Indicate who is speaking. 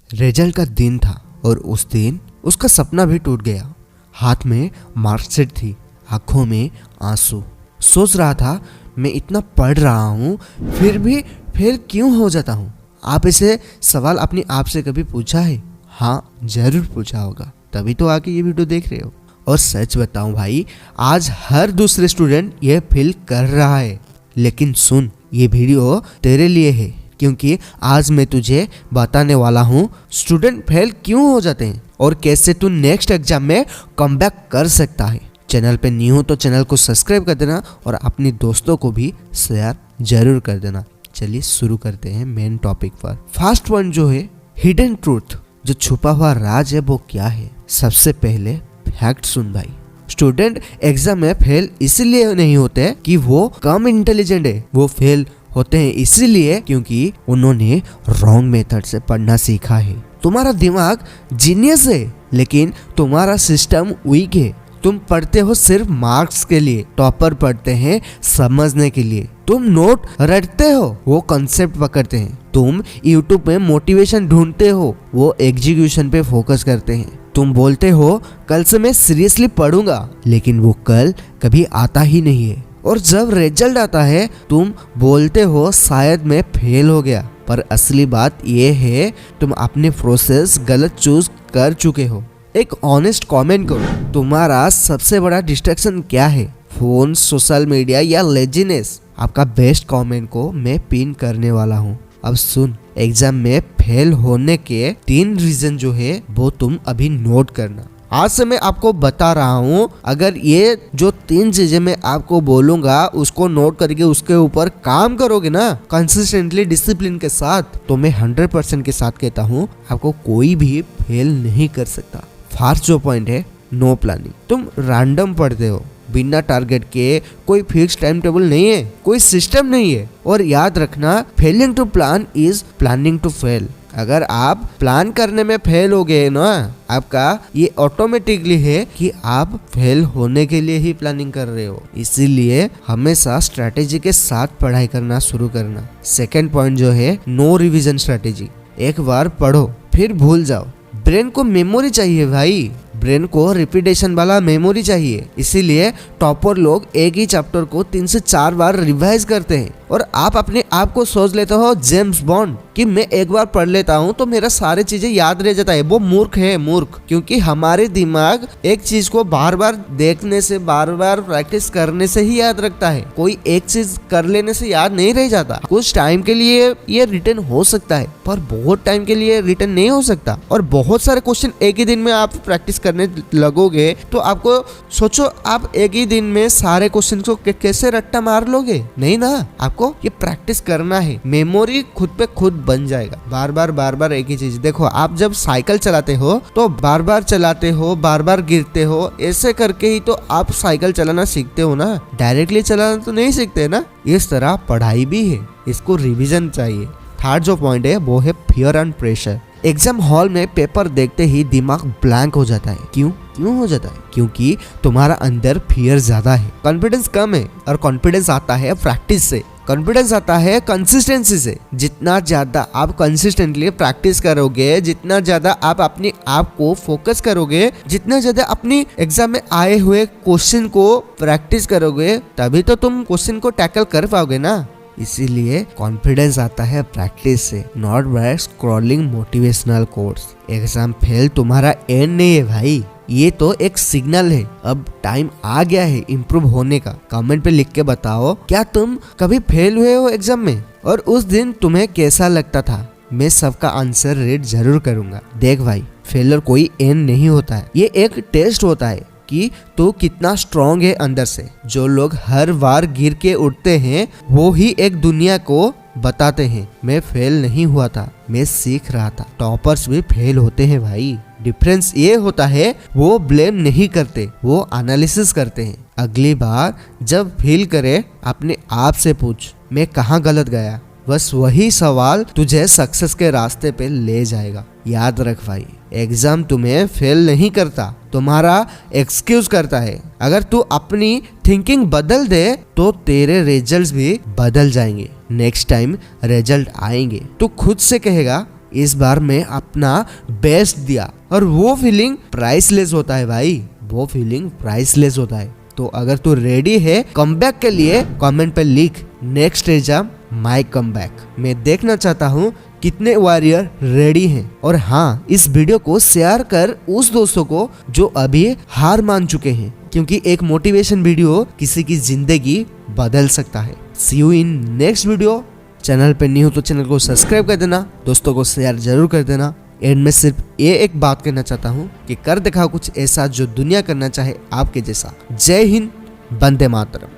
Speaker 1: Result का दिन था और उस दिन उसका सपना भी टूट गया। हाथ में मार्कशीट थी, आंखों में आंसू। सोच रहा था मैं इतना पढ़ रहा हूँ फिर भी फेल क्यों हो जाता हूँ। आप इसे सवाल अपने आप से कभी पूछा है? हाँ जरूर पूछा होगा, तभी तो आके ये वीडियो देख रहे हो। और सच बताऊं भाई, आज हर दूसरे स्टूडेंट ये फील कर रहा है। लेकिन सुन, ये वीडियो तेरे लिए है, क्योंकि आज मैं तुझे बताने वाला हूँ स्टूडेंट फेल क्यों हो जाते हैं और कैसे तू नेक्स्ट एग्जाम में कमबैक कर सकता है। चैनल पे न्यू हो तो चैनल को सब्सक्राइब कर देना और अपने दोस्तों को भी शेयर जरूर कर देना। चलिए शुरू करते हैं मेन टॉपिक पर। फर्स्ट पॉइंट जो है हिडन ट्रूथ, जो छुपा हुआ राज है वो क्या है। सबसे पहले फैक्ट सुन भाई, स्टूडेंट एग्जाम में फेल इसलिए नहीं होते कि वो कम इंटेलिजेंट है, वो फेल होते हैं इसीलिए क्योंकि उन्होंने रॉन्ग मेथड से पढ़ना सीखा है। तुम्हारा दिमाग जीनियस है लेकिन तुम्हारा सिस्टम वीक है। तुम पढ़ते हो सिर्फ मार्क्स के लिए, टॉपर पढ़ते हैं समझने के लिए। तुम नोट रटते हो, वो कॉन्सेप्ट पकड़ते हैं। तुम यूट्यूब में मोटिवेशन ढूंढते हो, वो एग्जीक्यूशन पे फोकस करते हैं। तुम बोलते हो कल से मैं सीरियसली पढ़ूंगा, लेकिन वो कल कभी आता ही नहीं है। और जब रिजल्ट आता है तुम बोलते हो शायद मैं फेल हो गया, पर असली बात ये है तुम अपने प्रोसेस गलत चूज कर चुके हो। एक ऑनेस्ट कमेंट करो, तुम्हारा सबसे बड़ा डिस्ट्रैक्शन क्या है? फोन, सोशल मीडिया या लेजीनेस? आपका बेस्ट कमेंट को मैं पिन करने वाला हूँ। अब सुन, एग्जाम में फेल होने के 3 रीजन जो है वो तुम अभी नोट करना। आज से मैं आपको बता रहा हूँ, अगर ये जो 3 चीजें मैं आपको बोलूंगा उसको नोट करके उसके ऊपर काम करोगे ना कंसिस्टेंटली, डिसिप्लिन के साथ, तो मैं 100% के साथ कहता हूँ आपको कोई भी फेल नहीं कर सकता। फर्स्ट जो पॉइंट है नो प्लानिंग। तुम रैंडम पढ़ते हो बिना टारगेट के, कोई फिक्स टाइम टेबल नहीं है, कोई सिस्टम नहीं है। और याद रखना, failing to plan is planning to fail. अगर आप प्लान करने में फेल हो गए ना, आपका ये ऑटोमेटिकली है कि आप फेल होने के लिए ही प्लानिंग कर रहे हो। इसीलिए हमेशा स्ट्रैटेजी के साथ पढ़ाई करना शुरू करना। सेकंड पॉइंट जो है नो रिवीजन स्ट्रैटेजी। एक बार पढ़ो फिर भूल जाओ। ब्रेन को मेमोरी चाहिए भाई, ब्रेन को रिपीटेशन वाला मेमोरी चाहिए। इसीलिए टॉपर लोग एक ही चैप्टर को 3 से 4 बार रिवाइज करते हैं। और आप अपने आप को सोच लेते हो जेम्स बॉन्ड कि मैं एक बार पढ़ लेता हूँ तो मेरा सारी चीजें याद रह जाता है। वो मूर्ख है, मूर्ख। क्योंकि हमारे दिमाग एक चीज को बार बार देखने से, बार बार प्रैक्टिस करने से ही याद रखता है। कोई एक चीज कर लेने से याद नहीं रह जाता। कुछ टाइम के लिए ये रिटर्न हो सकता है पर बहुत टाइम के लिए रिटर्न नहीं हो सकता। और बहुत सारे क्वेश्चन एक ही दिन में आप प्रैक्टिस करने लगोगे तो आपको सोचो आप एक ही दिन में सारे क्वेश्चन को कैसे रट्टा मार लोगे? नहीं ना, आपको ये प्रैक्टिस करना है। मेमोरी खुद पे खुद बन जाएगा। बार बार एक ही चीज। देखो, आप जब साइकिल चलाते हो तो बार बार चलाते हो, बार बार गिरते हो, ऐसे करके ही तो आप साइकिल चलाना सीखते हो ना। डायरेक्टली चलाना तो नहीं सीखते ना। इस तरह पढ़ाई भी है, इसको रिवीजन चाहिए। थर्ड जो पॉइंट है वो है fear and pressure. Exam hall में पेपर देखते ही दिमाग ब्लैंक हो जाता है। क्यों हो जाता है? क्योंकि तुम्हारा अंदर फियर ज्यादा है, कॉन्फिडेंस कम है। और कॉन्फिडेंस आता है प्रैक्टिस से, कॉन्फिडेंस आता है कंसिस्टेंसी से। जितना ज्यादा आप कंसिस्टेंटली प्रैक्टिस करोगे, जितना ज्यादा आप अपने आप को फोकस करोगे, जितना ज्यादा अपनी एग्जाम में आए हुए क्वेश्चन को प्रैक्टिस करोगे, तभी तो तुम क्वेश्चन को टैकल कर पाओगे ना। इसीलिए कॉन्फिडेंस आता है प्रैक्टिस से, not by scrolling motivational quotes. Exam fail तुम्हारा एंड नहीं है भाई, ये तो एक सिग्नल है। अब टाइम आ गया है इम्प्रूव होने का। कमेंट पे लिख के बताओ, क्या तुम कभी फेल हुए हो एग्जाम में और उस दिन तुम्हें कैसा लगता था? मैं सबका आंसर रीड जरूर करूंगा। देख भाई, फेलियर कोई एंड नहीं होता है, ये एक टेस्ट होता है कि तू कितना स्ट्रॉन्ग है अंदर से। जो लोग हर बार गिर के उठते हैं वो ही एक दुनिया को बताते हैं मैं फेल नहीं हुआ था, मैं सीख रहा था। टॉपर्स भी फेल होते हैं भाई। डिफरेंस ये होता है वो ब्लेम नहीं करते, वो एनालिसिस करते हैं। अगली बार जब फेल करे अपने आप से पूछ मैं कहाँ गलत गया। बस वही सवाल तुझे सक्सेस के रास्ते पे ले जाएगा। याद रख भाई, एग्जाम तुम्हें फेल नहीं करता, तुम्हारा एक्सक्यूज करता है। अगर तू अपनी थिंकिंग बदल दे तो तेरे रिजल्ट्स भी बदल जाएंगे। नेक्स्ट टाइम रिजल्ट आएंगे तो खुद से कहेगा इस बार मैं अपना बेस्ट दिया और वो फीलिंग प्राइसलेस होता है भाई, वो फीलिंग प्राइसलेस होता है। तो अगर तू रेडी है कमबैक के लिए कमेंट पे लिख नेक्स्ट इज माय कमबैक। मैं देखना चाहता हूँ कितने वॉरियर रेडी हैं। और हाँ, इस वीडियो को शेयर कर उस दोस्तों को जो अभी हार मान चुके हैं, क्योंकि एक मोटिवेशन वीडियो किसी की जिंदगी बदल सकता है। See you in next video. Channel पे न्यू हो तो चैनल को सब्सक्राइब कर देना, दोस्तों को शेयर जरूर कर देना। एंड में सिर्फ ये एक बात कहना चाहता हूँ कि कर दिखाओ कुछ ऐसा जो दुनिया करना चाहे आपके जैसा। जय हिंद, वंदे मातरम।